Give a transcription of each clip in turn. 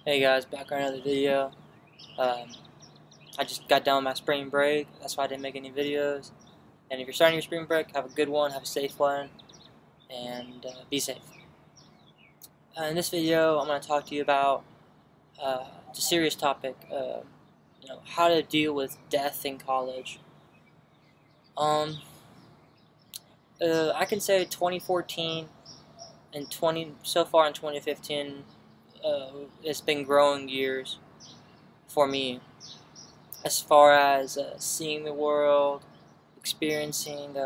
Hey guys, back on another video. Um, I just got done with my spring break, that's why I didn't make any videos. And if you're starting your spring break, have a good one, have a safe one, and be safe. In this video, I'm going to talk to you about it's a serious topic, how to deal with death in college. I can say 2014 and so far in 2015, it's been growing years for me. As far as seeing the world, experiencing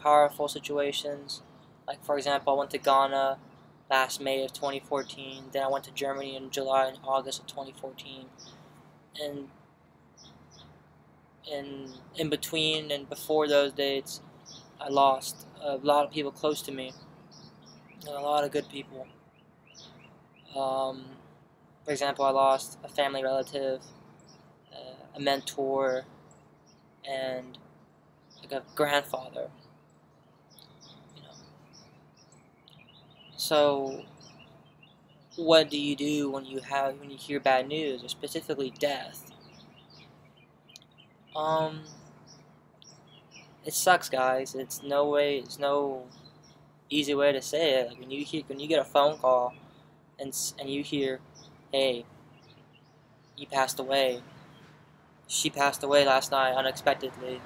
powerful situations. Like for example, I went to Ghana last May of 2014. Then I went to Germany in July and August of 2014. And in between and before those dates, I lost a lot of people close to me, and a lot of good people. For example, I lost a family relative, a mentor, and like a grandfather. So, what do you do when you hear bad news, or specifically death? It sucks, guys. It's no easy way to say it. Like when you get a phone call and you hear, "Hey, he passed away. She passed away last night unexpectedly,"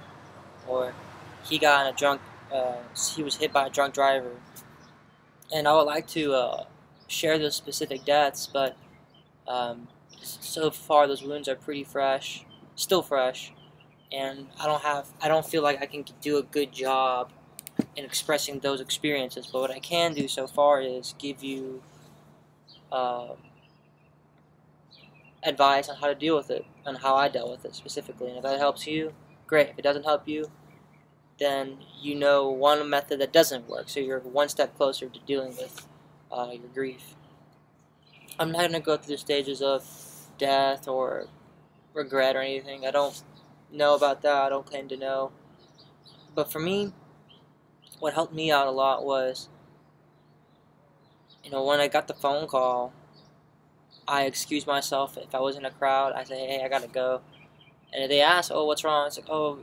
or "He got in a drunk. He was hit by a drunk driver." And I would like to share those specific deaths, but so far those wounds are pretty fresh, still fresh, and I don't feel like I can do a good job in expressing those experiences. But what I can do so far is give you uh, advice on how to deal with it, and how I dealt with it specifically. And if that helps you, great. If it doesn't help you, then you know one method that doesn't work, so you're one step closer to dealing with your grief. I'm not going to go through the stages of death or regret or anything. I don't know about that. I don't claim to know. But for me, what helped me out a lot was, when I got the phone call, I excused myself. If I was in a crowd, I say, "Hey, I gotta go." And if they ask, "Oh, what's wrong?" It's like, "Oh,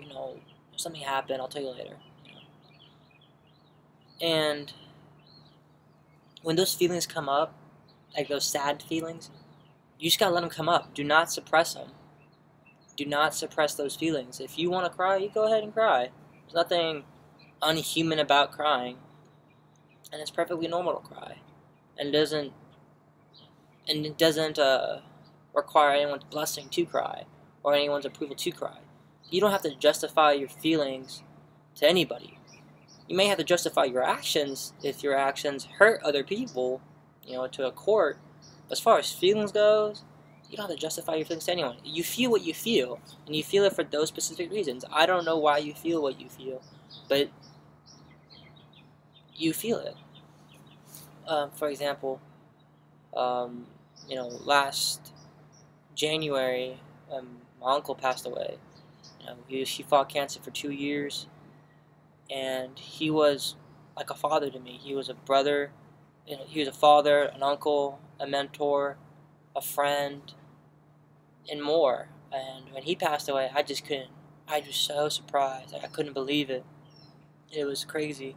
something happened. I'll tell you later." And when those feelings come up, like those sad feelings, you just gotta let them come up. Do not suppress them. Do not suppress those feelings. If you want to cry, you go ahead and cry. There's nothing unhuman about crying, and it's perfectly normal to cry. And it doesn't require anyone's blessing to cry or anyone's approval to cry. You don't have to justify your feelings to anybody. You may have to justify your actions if your actions hurt other people, to a court. But as far as feelings goes, you don't have to justify your feelings to anyone. You feel what you feel, and you feel it for those specific reasons. I don't know why you feel what you feel, but you feel it. For example, last January, my uncle passed away. He fought cancer for 2 years, and he was like a father to me. He was a brother. He was a father, an uncle, a mentor, a friend, and more. And when he passed away, I was so surprised. I couldn't believe it. It was crazy.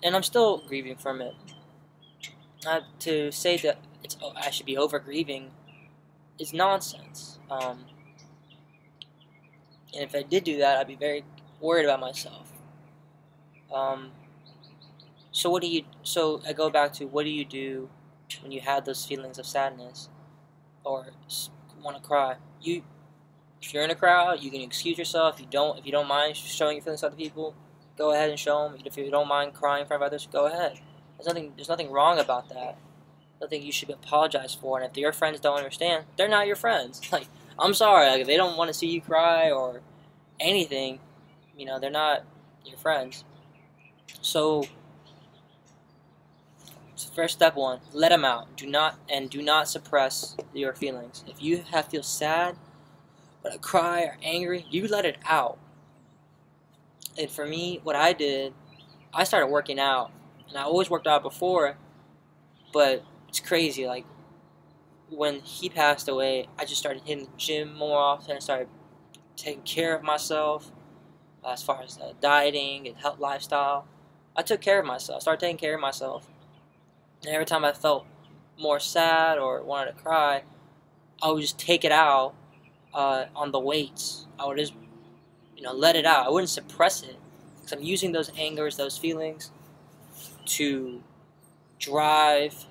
And I'm still grieving from it. To say that I should be over grieving is nonsense. And if I did do that, I'd be very worried about myself. So I go back to, what do you do when you have those feelings of sadness or want to cry? If you're in a crowd, you can excuse yourself. If you don't mind showing your feelings to other people, go ahead and show them. If you don't mind crying in front of others, go ahead. There's nothing wrong about that. Nothing you should apologize for. And if your friends don't understand, they're not your friends. Like, I'm sorry. Like, if they don't want to see you cry or anything, they're not your friends. So, first step one, let them out. Do not suppress your feelings. If you feel sad, or cry or angry, you let it out. And for me, what I did, I started working out, and I always worked out before, but it's crazy. Like, when he passed away, I just started hitting the gym more often. I started taking care of myself as far as dieting and health lifestyle. I took care of myself. I started taking care of myself. And every time I felt more sad or wanted to cry, I would just take it out on the weights. I would just, let it out. I wouldn't suppress it, because I'm using those angers, those feelings, to drive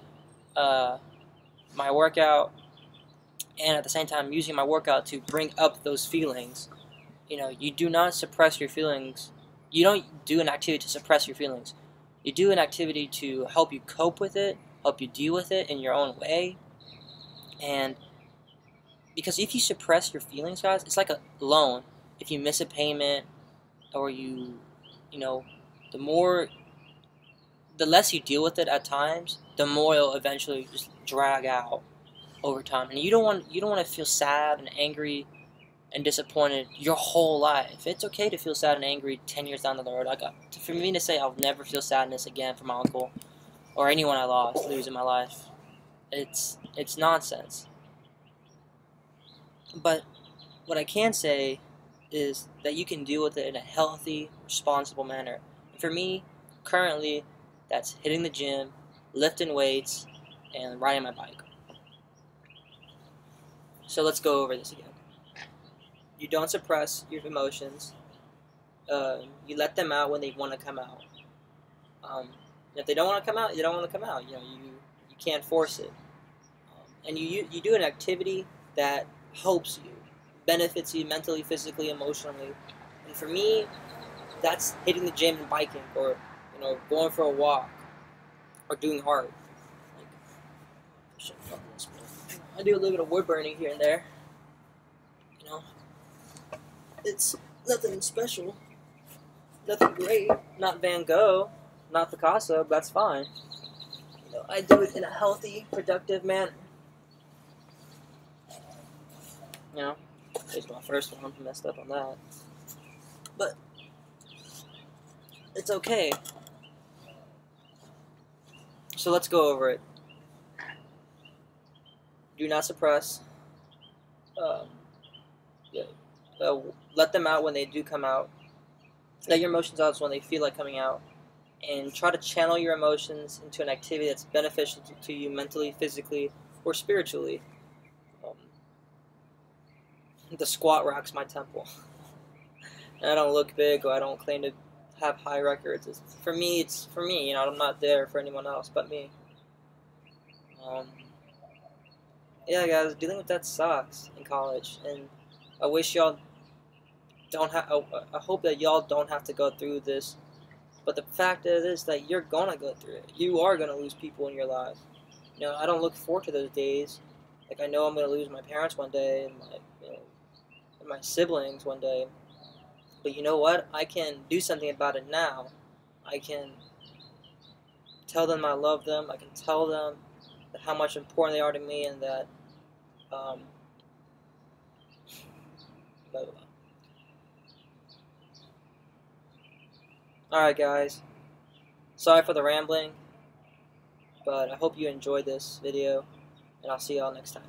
my workout, and at the same time using my workout to bring up those feelings. You do not suppress your feelings. You don't do an activity to suppress your feelings. You do an activity to help you cope with it, help you deal with it in your own way. And because if you suppress your feelings, guys, it's like a loan. If you miss a payment, or the less you deal with it at times, the more it'll eventually just drag out over time. And you don't want to feel sad and angry and disappointed your whole life. It's okay to feel sad and angry 10 years down the road. For me to say I'll never feel sadness again for my uncle or anyone I lose in my life, it's nonsense. But what I can say is that you can deal with it in a healthy, responsible manner. And for me, currently, that's hitting the gym, lifting weights, and riding my bike. So let's go over this again. You don't suppress your emotions. You let them out when they want to come out. If they don't want to come out, they don't want to come out. You can't force it. And you do an activity that helps you, benefits you mentally, physically, emotionally. And for me, that's hitting the gym and biking, or going for a walk, or doing hard. I do a little bit of wood burning here and there. It's nothing special, nothing great, not Van Gogh, not Picasso, but that's fine. I do it in a healthy, productive manner. Here's my first one, I messed up on that. But it's okay. So let's go over it. Do not suppress. Let them out when they do come out. Let your emotions out when they feel like coming out. And try to channel your emotions into an activity that's beneficial to you mentally, physically, or spiritually. The squat rack's my temple. And I don't look big, or I don't claim to have high records. For me, it's for me. I'm not there for anyone else but me. Yeah, guys, dealing with that sucks in college, and I wish y'all don't have. I hope that y'all don't have to go through this. But the fact is that you're gonna go through it. You are gonna lose people in your life. I don't look forward to those days. Like, I know I'm gonna lose my parents one day, and my siblings one day. But you know what? I can do something about it now. I can tell them I love them. I can tell them how much important they are to me, and that blah, blah, blah. Alright, guys. Sorry for the rambling, but I hope you enjoyed this video, and I'll see y'all next time.